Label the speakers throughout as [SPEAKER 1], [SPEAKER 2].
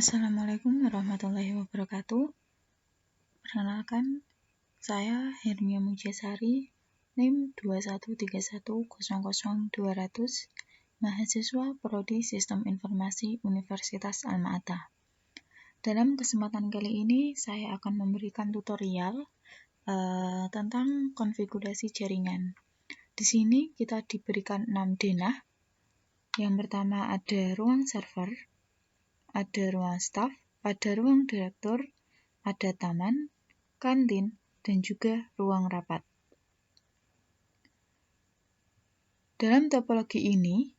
[SPEAKER 1] Assalamualaikum warahmatullahi wabarakatuh. Perkenalkan, saya Hermia Mujiasari, NIM 213100200, mahasiswa Prodi Sistem Informasi Universitas Alma-Ata. Dalam kesempatan kali ini, saya akan memberikan tutorial tentang konfigurasi jaringan. Di sini kita diberikan 6 denah. Yang pertama ada ruang server, ada ruang staff, ada ruang direktur, ada taman, kantin, dan juga ruang rapat. Dalam topologi ini,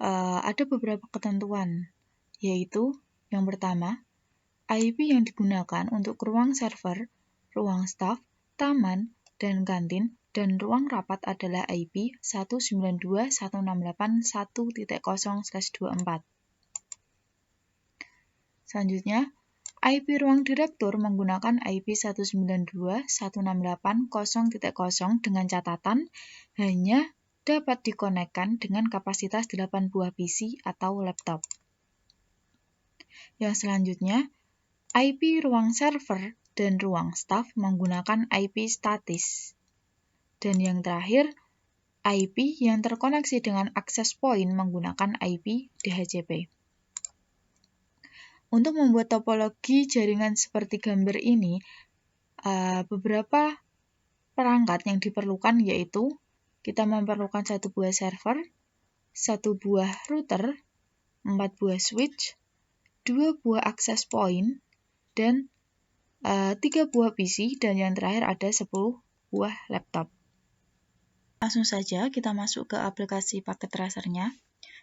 [SPEAKER 1] ada beberapa ketentuan, yaitu yang pertama, IP yang digunakan untuk ruang server, ruang staff, taman, dan kantin, dan ruang rapat adalah IP 192.168.1.0/24. Selanjutnya, IP ruang direktur menggunakan IP 192.168.0.0 dengan catatan hanya dapat dikonekkan dengan kapasitas 8 buah PC atau laptop. Yang selanjutnya, IP ruang server dan ruang staff menggunakan IP statis. Dan yang terakhir, IP yang terkoneksi dengan access point menggunakan IP DHCP. Untuk membuat topologi jaringan seperti gambar ini, beberapa perangkat yang diperlukan yaitu kita memerlukan 1 buah server, 1 buah router, 4 buah switch, 2 buah access point, dan 3 buah PC, dan yang terakhir ada 10 buah laptop. Langsung saja kita masuk ke aplikasi paket tracernya.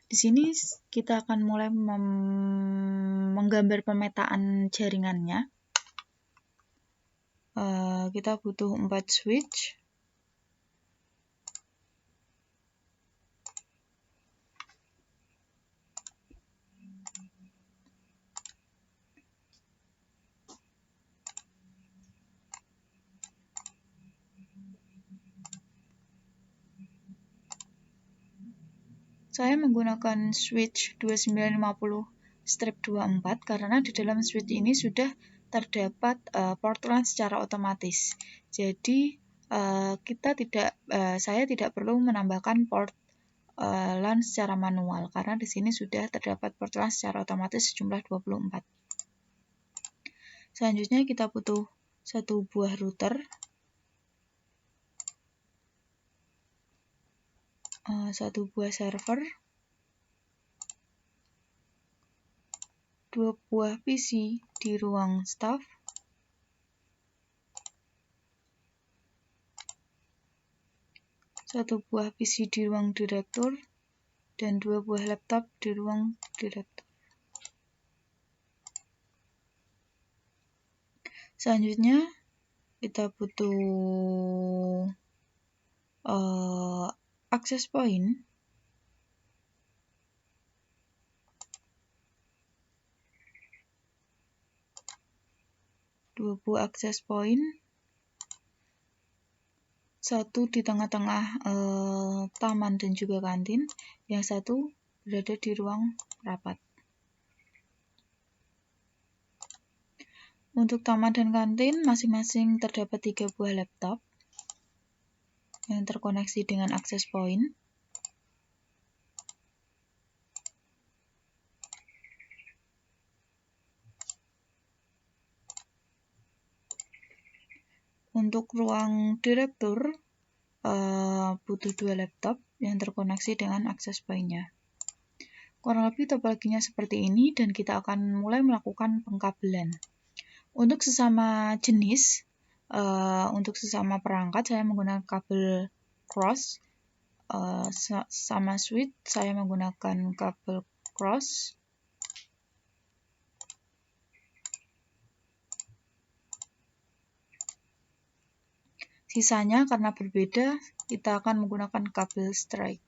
[SPEAKER 1] Di sini kita akan mulai menggambar pemetaan jaringannya. Kita butuh 4 switch, saya menggunakan switch 2950/24 karena di dalam switch ini sudah terdapat port LAN secara otomatis. Jadi saya tidak perlu menambahkan port LAN secara manual karena di sini sudah terdapat port LAN secara otomatis sejumlah 24. Selanjutnya kita butuh 1 buah router, 1 buah server, 2 buah PC di ruang staff, 1 buah PC di ruang direktur, dan 2 buah laptop di ruang direktur. Selanjutnya kita butuh access point, dua buah access point, 1 di tengah-tengah taman dan juga kantin, yang 1 berada di ruang rapat. Untuk taman dan kantin masing-masing terdapat 3 buah laptop yang terkoneksi dengan access point. Untuk ruang direktur butuh 2 laptop yang terkoneksi dengan access point-nya. Kurang lebih topologinya seperti ini dan kita akan mulai melakukan pengkabelan. Untuk sesama jenis, untuk sesama perangkat saya menggunakan kabel cross, sama switch saya menggunakan kabel cross. Sisanya karena berbeda, kita akan menggunakan kabel straight.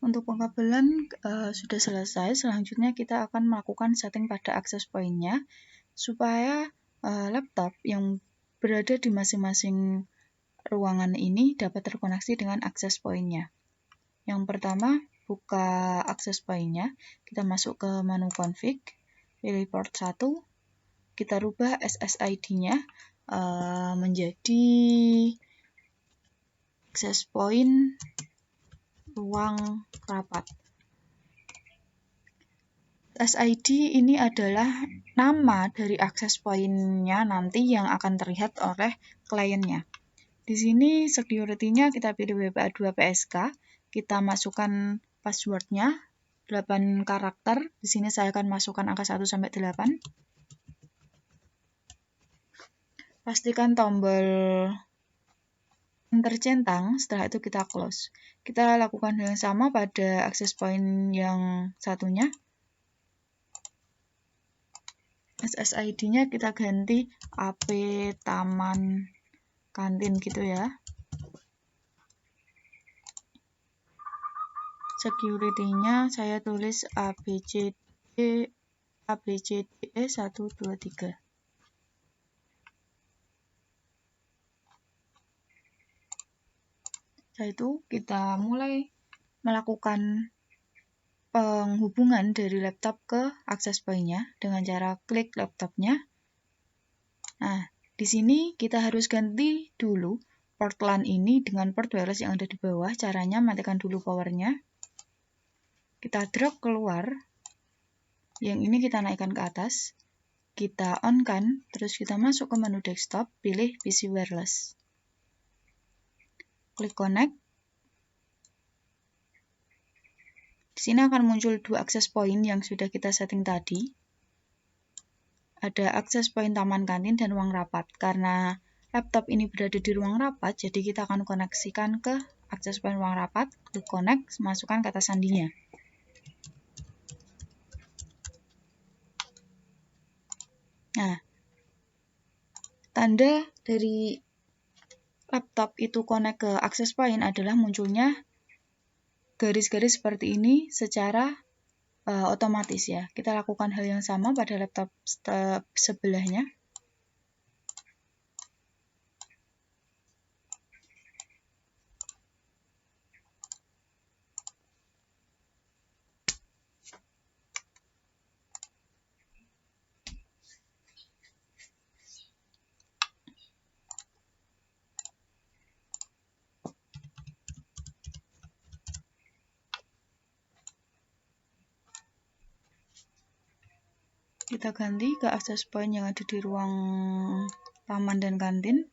[SPEAKER 1] Untuk pengkabelan sudah selesai. Selanjutnya kita akan melakukan setting pada access point-nya supaya laptop yang berada di masing-masing ruangan ini dapat terkoneksi dengan access point-nya. Yang pertama, buka access point-nya, kita masuk ke menu config, pilih port 1, kita rubah SSID-nya menjadi access point ruang rapat. SSID ini adalah nama dari access point-nya nanti yang akan terlihat oleh kliennya. Di sini security-nya kita pilih WPA2 PSK, kita masukkan password-nya 8 karakter. Di sini saya akan masukkan angka 1 sampai 8. Pastikan tombol enter centang, setelah itu kita close. Kita lakukan hal yang sama pada access point yang satunya. SSID-nya kita ganti AP Taman Kantin gitu ya. Security-nya saya tulis ABCDE 1, 2, 3. Setelah itu kita mulai melakukan penghubungan dari laptop ke access point-nya dengan cara klik laptopnya. Nah, di sini kita harus ganti dulu port LAN ini dengan port wireless yang ada di bawah. Caranya matikan dulu powernya. Kita drag keluar. Yang ini kita naikkan ke atas. Kita on-kan, terus kita masuk ke menu desktop, pilih PC wireless. Klik connect. Di sini akan muncul dua access point yang sudah kita setting tadi. Ada access point taman kantin dan ruang rapat. Karena laptop ini berada di ruang rapat, jadi kita akan koneksikan ke access point ruang rapat. Klik connect, masukkan kata sandinya. Nah, tanda dari laptop itu connect ke access point adalah munculnya garis-garis seperti ini secara otomatis ya. Kita lakukan hal yang sama pada laptop sebelahnya. Kita ganti ke access point yang ada di ruang taman dan kantin.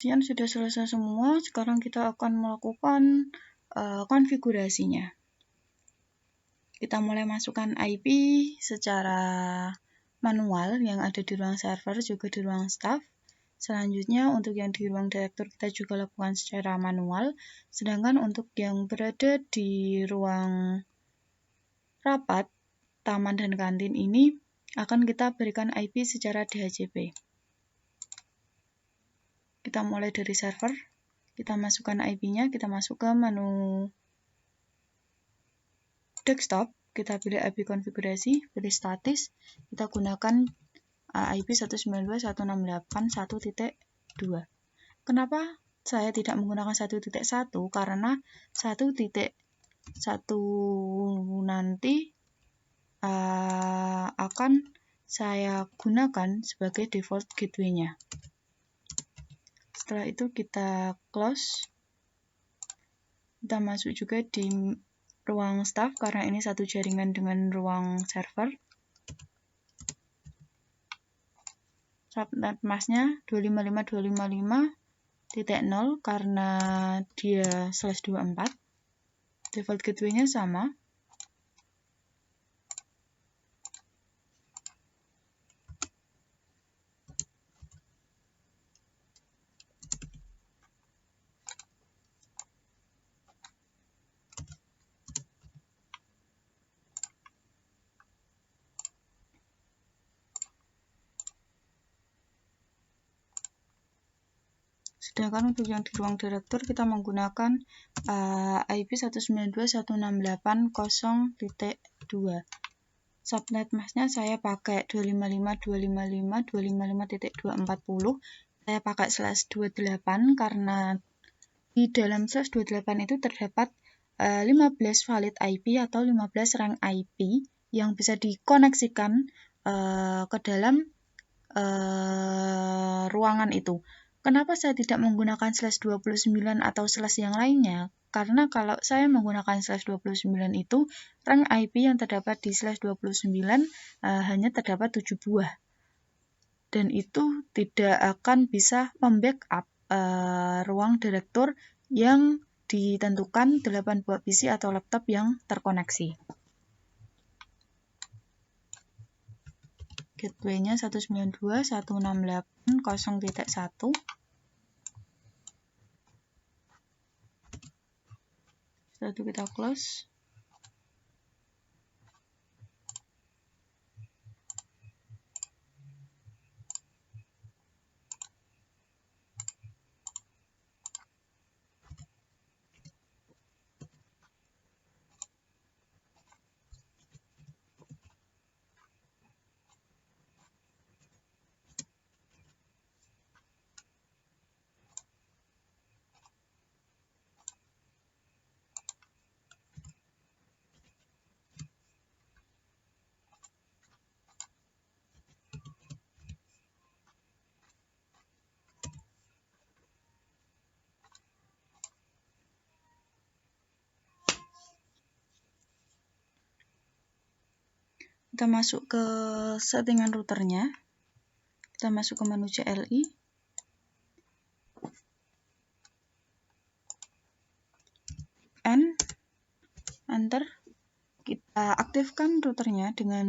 [SPEAKER 1] Sekian, sudah selesai semua. Sekarang kita akan melakukan konfigurasinya. Kita mulai masukkan IP secara manual yang ada di ruang server, juga di ruang staff. Selanjutnya untuk yang di ruang direktur kita juga lakukan secara manual. Sedangkan untuk yang berada di ruang rapat, taman dan kantin ini akan kita berikan IP secara DHCP. Kita mulai dari server, kita masukkan IP-nya, kita masuk ke menu desktop, kita pilih IP konfigurasi, pilih statis, kita gunakan IP 192.168.1.2. Kenapa saya tidak menggunakan 1.1? Karena 1.1 nanti akan saya gunakan sebagai default gateway-nya. Setelah itu kita close. Kita masuk juga di ruang staff karena ini satu jaringan dengan ruang server. Subnet masknya 255.255.0 karena dia /24. Default gateway-nya sama. Sedangkan untuk yang di ruang direktur kita menggunakan IP 192.168.0.2. Subnet masknya saya pakai 255.255.255.240. Saya pakai /28 karena di dalam /28 itu terdapat 15 valid IP atau 15 rank IP yang bisa dikoneksikan ke dalam ruangan itu. Kenapa saya tidak menggunakan /29 atau / yang lainnya? Karena kalau saya menggunakan /29 itu, rank IP yang terdapat di /29 hanya terdapat 7 buah. Dan itu tidak akan bisa membackup ruang direktur yang ditentukan 8 buah PC atau laptop yang terkoneksi. Gateway-nya 192.168.0.1. Setelah itu kita close. Kita masuk ke settingan routernya. Kita masuk ke menu CLI. Enter. Kita aktifkan routernya dengan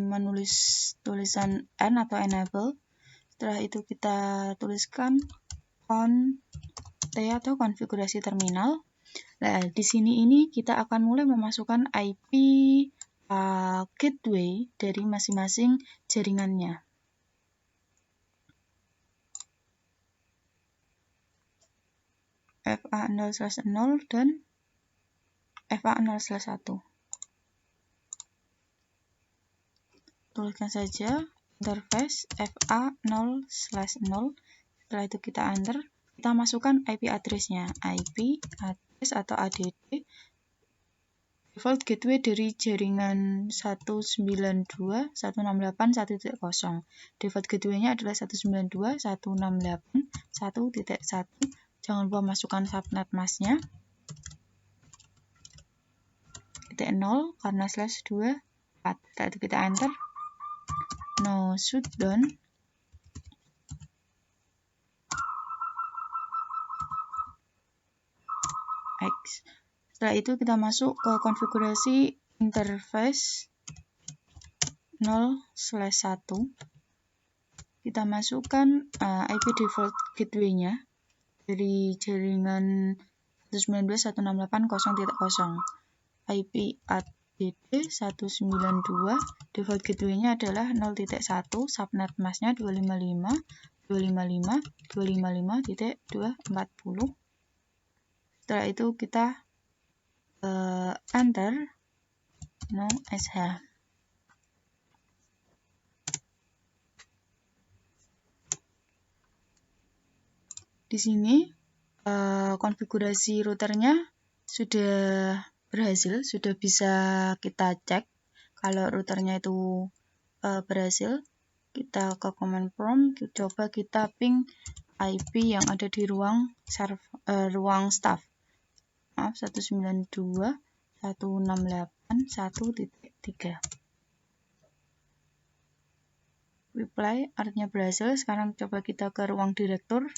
[SPEAKER 1] menulis tulisan N atau enable. Setelah itu kita tuliskan on T atau konfigurasi terminal. Nah, di sini ini kita akan mulai memasukkan IP gateway dari masing-masing jaringannya. FA0/0 dan FA0/1. Tuliskan saja interface FA0/0. Setelah itu kita enter. Kita masukkan IP address-nya. IP address atau ADD. Default gateway dari jaringan 192.168.1.0. Default gateway-nya adalah 192.168.1.1. Jangan lupa masukkan subnet masknya. .0 karena /24. Setelah itu kita enter. No shutdown. X. Setelah itu kita masuk ke konfigurasi interface 0/1. Kita masukkan IP default gateway-nya dari jaringan 192.168.0.0. IP ADD 192, default gateway-nya adalah 0.1, subnet mask-nya 255.255.255.240. Setelah itu kita enter no sh. Di sini konfigurasi routernya sudah berhasil, sudah bisa kita cek kalau routernya itu berhasil. Kita ke command prompt, coba kita ping IP yang ada di ruang staff. Maaf, 192.168.1.3. Reply artinya berhasil. Sekarang coba kita ke ruang direktur.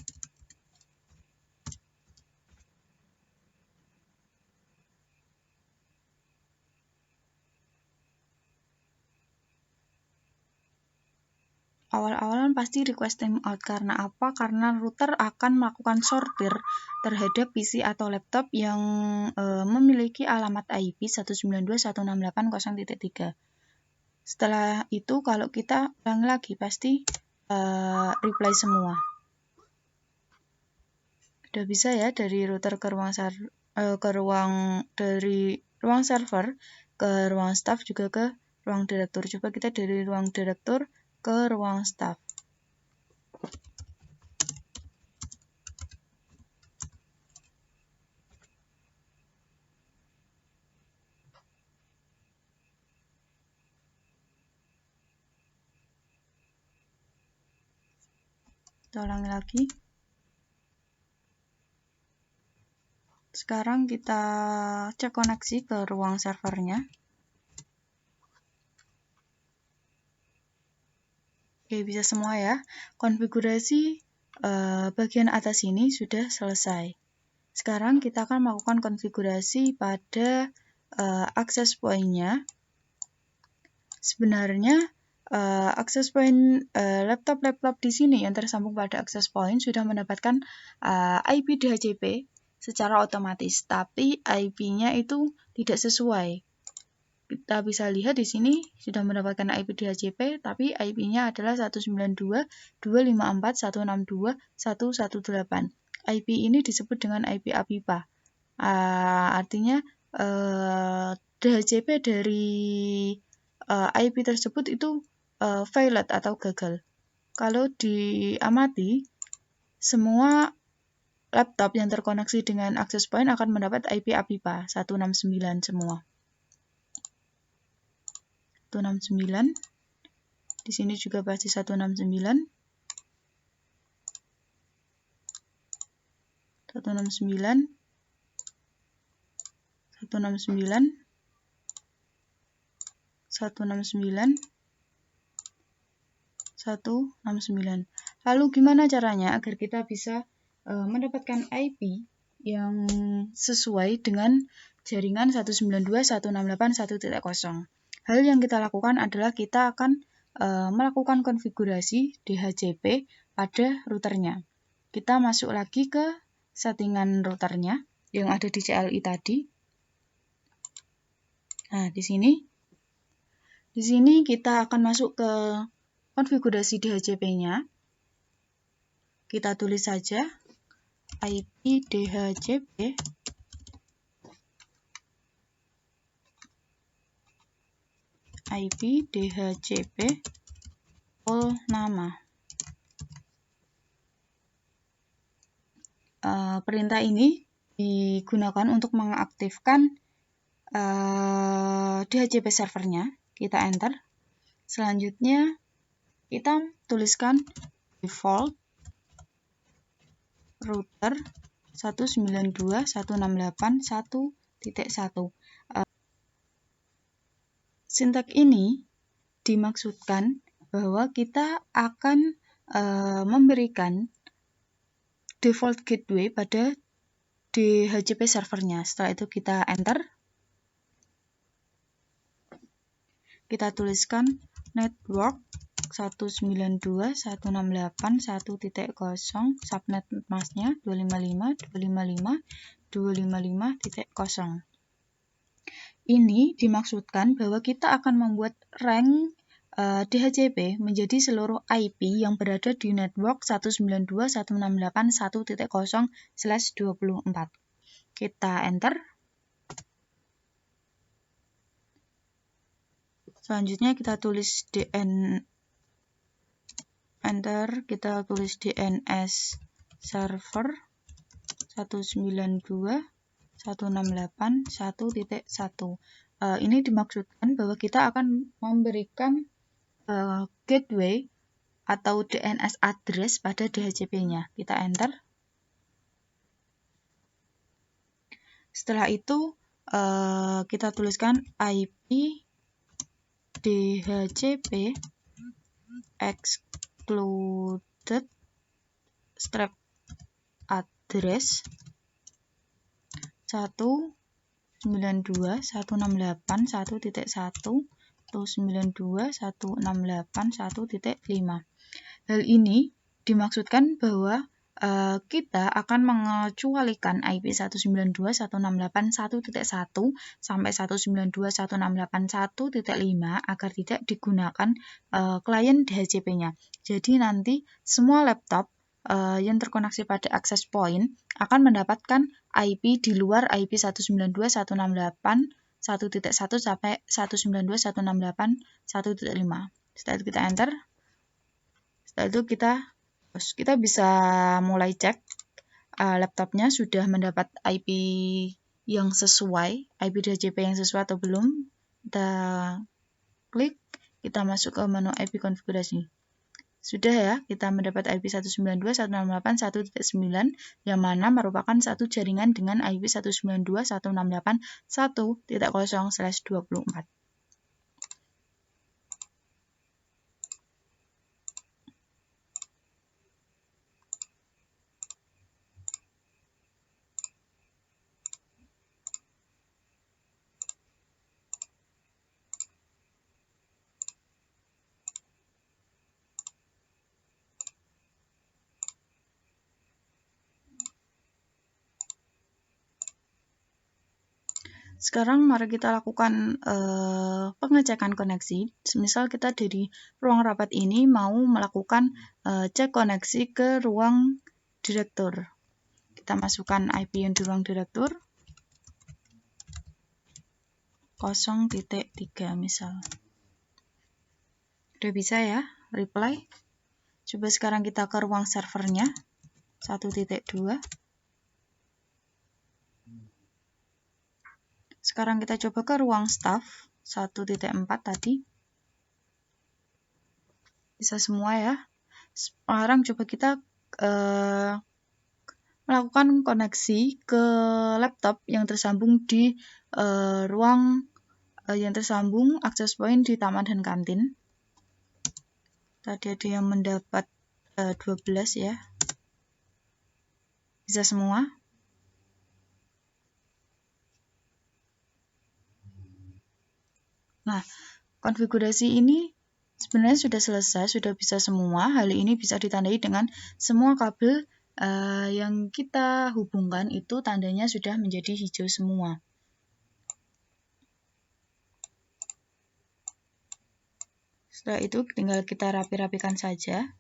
[SPEAKER 1] Awal-awalan pasti request timeout. Karena apa? Karena router akan melakukan sortir terhadap PC atau laptop yang memiliki alamat IP 192.168.0.3. Setelah itu kalau kita ulang lagi pasti reply semua. Udah bisa ya dari router ke ruang dari ruang server ke ruang staff juga ke ruang direktur. Coba kita dari ruang direktur ke ruang staff. Kita ulangi lagi. Sekarang kita cek koneksi ke ruang servernya. Oke, bisa semua ya. Konfigurasi bagian atas ini sudah selesai. Sekarang kita akan melakukan konfigurasi pada access point-nya. Sebenarnya access point laptop-laptop di sini yang tersambung pada access point sudah mendapatkan IP DHCP secara otomatis, tapi IP-nya itu tidak sesuai. Kita bisa lihat di sini sudah mendapatkan IP DHCP, tapi IP-nya adalah 192.254.162.118. IP ini disebut dengan IP APIPA. Artinya DHCP dari IP tersebut itu failed atau gagal. Kalau diamati, semua laptop yang terkoneksi dengan access point akan mendapat IP APIPA 169 semua. 169. Di sini juga pasti 169. 169. 169. 169. 169. Lalu gimana caranya agar kita bisa mendapatkan IP yang sesuai dengan jaringan 192.168.1.0. Hal yang kita lakukan adalah kita akan melakukan konfigurasi DHCP pada routernya. Kita masuk lagi ke settingan routernya yang ada di CLI tadi. Nah, di sini kita akan masuk ke konfigurasi DHCP-nya. Kita tulis saja IP DHCP full nama. Perintah ini digunakan untuk mengaktifkan DHCP servernya. Kita enter. Selanjutnya kita tuliskan default router 192.168.1.1. Sintak ini dimaksudkan bahwa kita akan memberikan default gateway pada DHCP servernya. Setelah itu kita enter. Kita tuliskan network 192.168.1.0, subnet masknya 255.255.255.0. Ini dimaksudkan bahwa kita akan membuat rank DHCP menjadi seluruh IP yang berada di network 192.168.1.0/24. Kita enter. Selanjutnya kita tulis kita tulis DNS server 192.168.1.1. Ini dimaksudkan bahwa kita akan memberikan gateway atau DNS address pada DHCP-nya. Kita enter. Setelah itu kita tuliskan IP DHCP excluded strap address 192.168.1.1 atau 192.168.1.5. Hal ini dimaksudkan bahwa kita akan mengecualikan IP 192.168.1.1 sampai 192.168.1.5 agar tidak digunakan klien DHCP-nya. Jadi nanti semua laptop yang terkoneksi pada access point akan mendapatkan IP di luar IP 192.168.1.1 sampai 192.168.1.5. Setelah itu kita enter. Setelah itu kita bisa mulai cek laptopnya sudah mendapat IP yang sesuai, IP DHCP yang sesuai atau belum. Kita klik, kita masuk ke menu IP konfigurasi. Sudah ya, kita mendapat IP 192.168.1.9 yang mana merupakan satu jaringan dengan IP 192.168.1.0/24. Sekarang mari kita lakukan pengecekan koneksi. Misal kita dari ruang rapat ini mau melakukan cek koneksi ke ruang direktur. Kita masukkan IP yang di ruang direktur 0.3 misal. Udah bisa ya, reply. Coba sekarang kita ke ruang servernya 1.2. Sekarang kita coba ke ruang staff 1.4 tadi. Bisa semua ya. Sekarang coba kita melakukan koneksi ke laptop yang tersambung di ruang yang tersambung access point di taman dan kantin. Tadi ada yang mendapat 12 ya. Bisa semua. Nah, konfigurasi ini sebenarnya sudah selesai, sudah bisa semua. Hal ini bisa ditandai dengan semua kabel yang kita hubungkan itu tandanya sudah menjadi hijau semua. Setelah itu tinggal kita rapi-rapikan saja.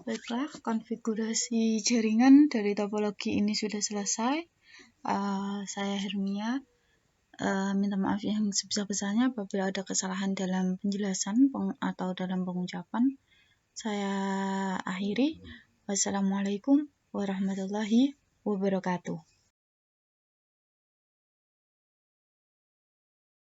[SPEAKER 1] Baiklah, konfigurasi jaringan dari topologi ini sudah selesai. Saya Hermia. Minta maaf yang sebesar-besarnya apabila ada kesalahan dalam penjelasan atau dalam pengucapan. Saya akhiri. Wassalamualaikum warahmatullahi wabarakatuh.